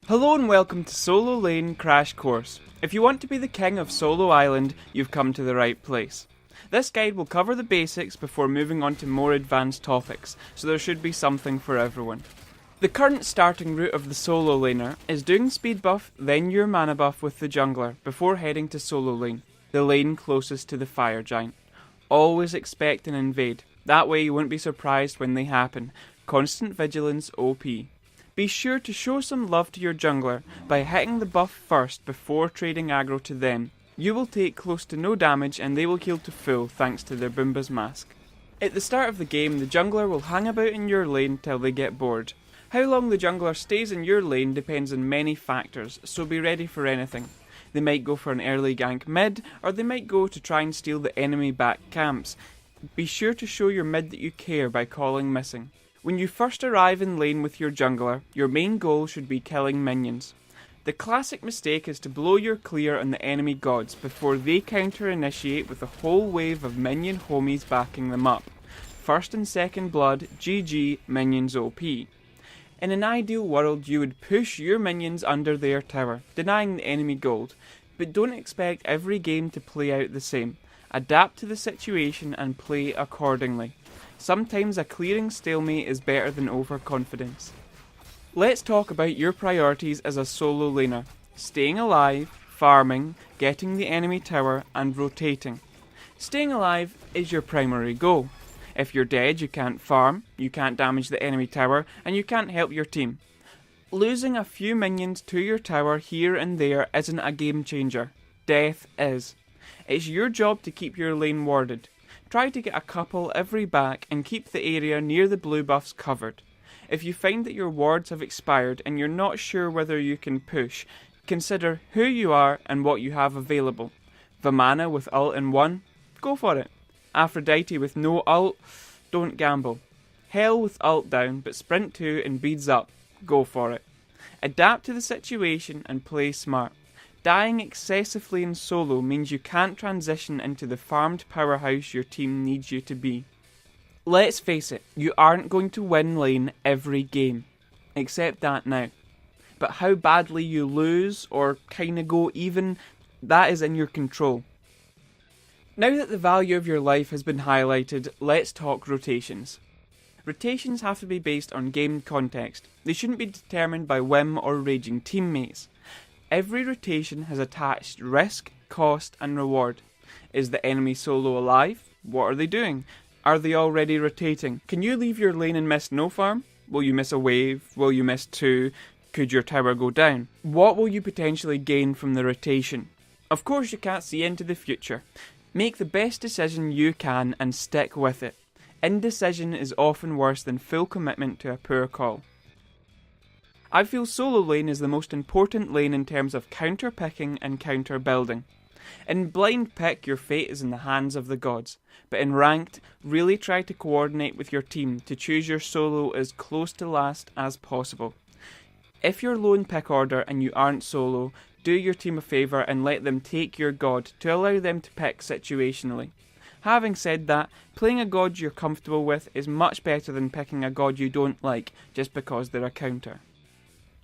Hello and welcome to Solo Lane Crash Course. If you want to be the king of Solo Island, you've come to the right place. This guide will cover the basics before moving on to more advanced topics, so there should be something for everyone. The current starting route of the Solo Laner is doing speed buff, then your mana buff with the jungler, before heading to Solo Lane, the lane closest to the fire giant. Always expect an invade, that way you won't be surprised when they happen. Constant vigilance OP. Be sure to show some love to your jungler by hitting the buff first before trading aggro to them. You will take close to no damage and they will heal to full thanks to their Boomba's mask. At the start of the game, the jungler will hang about in your lane till they get bored. How long the jungler stays in your lane depends on many factors, so be ready for anything. They might go for an early gank mid, or they might go to try and steal the enemy back camps. Be sure to show your mid that you care by calling missing. When you first arrive in lane with your jungler, your main goal should be killing minions. The classic mistake is to blow your clear on the enemy gods before they counter-initiate with a whole wave of minion homies backing them up. First and second blood, GG, minions OP. In an ideal world, you would push your minions under their tower, denying the enemy gold, but don't expect every game to play out the same. Adapt to the situation and play accordingly. Sometimes a clearing stalemate is better than overconfidence. Let's talk about your priorities as a solo laner. Staying alive, farming, getting the enemy tower, and rotating. Staying alive is your primary goal. If you're dead, you can't farm, you can't damage the enemy tower, and you can't help your team. Losing a few minions to your tower here and there isn't a game changer. Death is. It's your job to keep your lane warded. Try to get a couple every back and keep the area near the blue buffs covered. If you find that your wards have expired and you're not sure whether you can push, consider who you are and what you have available. Vamana with ult in 1? Go for it. Aphrodite with no ult? Don't gamble. Hell with ult down but sprint 2 and beads up? Go for it. Adapt to the situation and play smart. Dying excessively in solo means you can't transition into the farmed powerhouse your team needs you to be. Let's face it, you aren't going to win lane every game. Accept that now. But how badly you lose or kinda go even, that is in your control. Now that the value of your life has been highlighted, let's talk rotations. Rotations have to be based on game context. They shouldn't be determined by whim or raging teammates. Every rotation has attached risk, cost and reward. Is the enemy solo alive? What are they doing? Are they already rotating? Can you leave your lane and miss no farm? Will you miss a wave? Will you miss 2? Could your tower go down? What will you potentially gain from the rotation? Of course you can't see into the future. Make the best decision you can and stick with it. Indecision is often worse than full commitment to a poor call. I feel solo lane is the most important lane in terms of counter picking and counter building. In blind pick, your fate is in the hands of the gods, but in ranked, really try to coordinate with your team to choose your solo as close to last as possible. If you're low in pick order and you aren't solo, do your team a favour and let them take your god to allow them to pick situationally. Having said that, playing a god you're comfortable with is much better than picking a god you don't like just because they're a counter.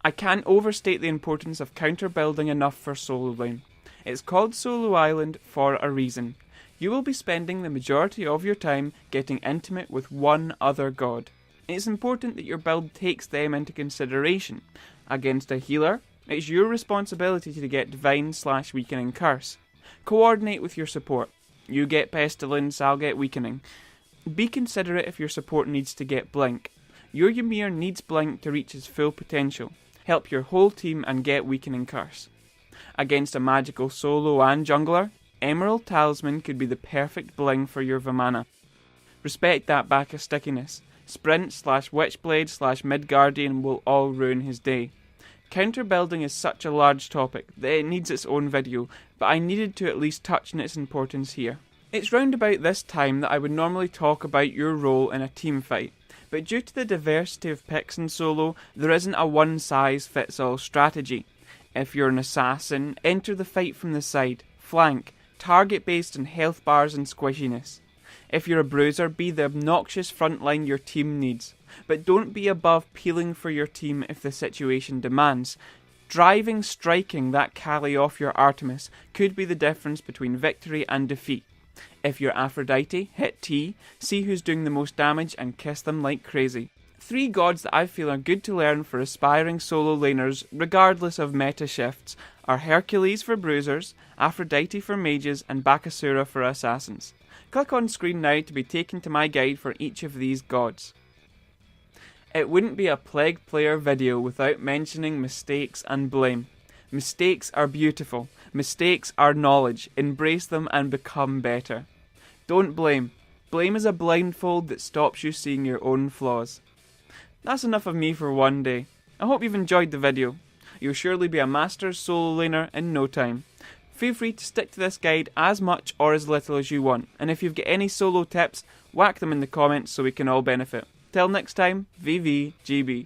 I can't overstate the importance of counter building enough for solo lane. It's called Solo Island for a reason. You will be spending the majority of your time getting intimate with one other god. It's important that your build takes them into consideration. Against a healer, it's your responsibility to get Divine/Weakening Curse. Coordinate with your support. You get Pestilence, I'll get Weakening. Be considerate if your support needs to get Blink. Your Ymir needs Blink to reach his full potential. Help your whole team and get Weakening Curse. Against a magical solo and jungler, Emerald Talisman could be the perfect bling for your Vamana. Respect that Bacchus stickiness. Sprint/Witchblade/Midguardian will all ruin his day. Counter building is such a large topic that it needs its own video, but I needed to at least touch on its importance here. It's round about this time that I would normally talk about your role in a team fight, but due to the diversity of picks in solo, there isn't a one-size-fits-all strategy. If you're an assassin, enter the fight from the side, flank, target based on health bars and squishiness. If you're a bruiser, be the obnoxious frontline your team needs, but don't be above peeling for your team if the situation demands. driving, striking that Kali off your Artemis could be the difference between victory and defeat. If you're Aphrodite, hit T, see who's doing the most damage and kiss them like crazy. 3 gods that I feel are good to learn for aspiring solo laners, regardless of meta shifts, are Hercules for bruisers, Aphrodite for mages, and Bakasura for assassins. Click on screen now to be taken to my guide for each of these gods. It wouldn't be a Plague Player video without mentioning mistakes and blame. Mistakes are beautiful. Mistakes are knowledge. Embrace them and become better. Don't blame. Blame is a blindfold that stops you seeing your own flaws. That's enough of me for one day. I hope you've enjoyed the video. You'll surely be a master solo laner in no time. Feel free to stick to this guide as much or as little as you want, and if you've got any solo tips, whack them in the comments so we can all benefit. Till next time, VVGB.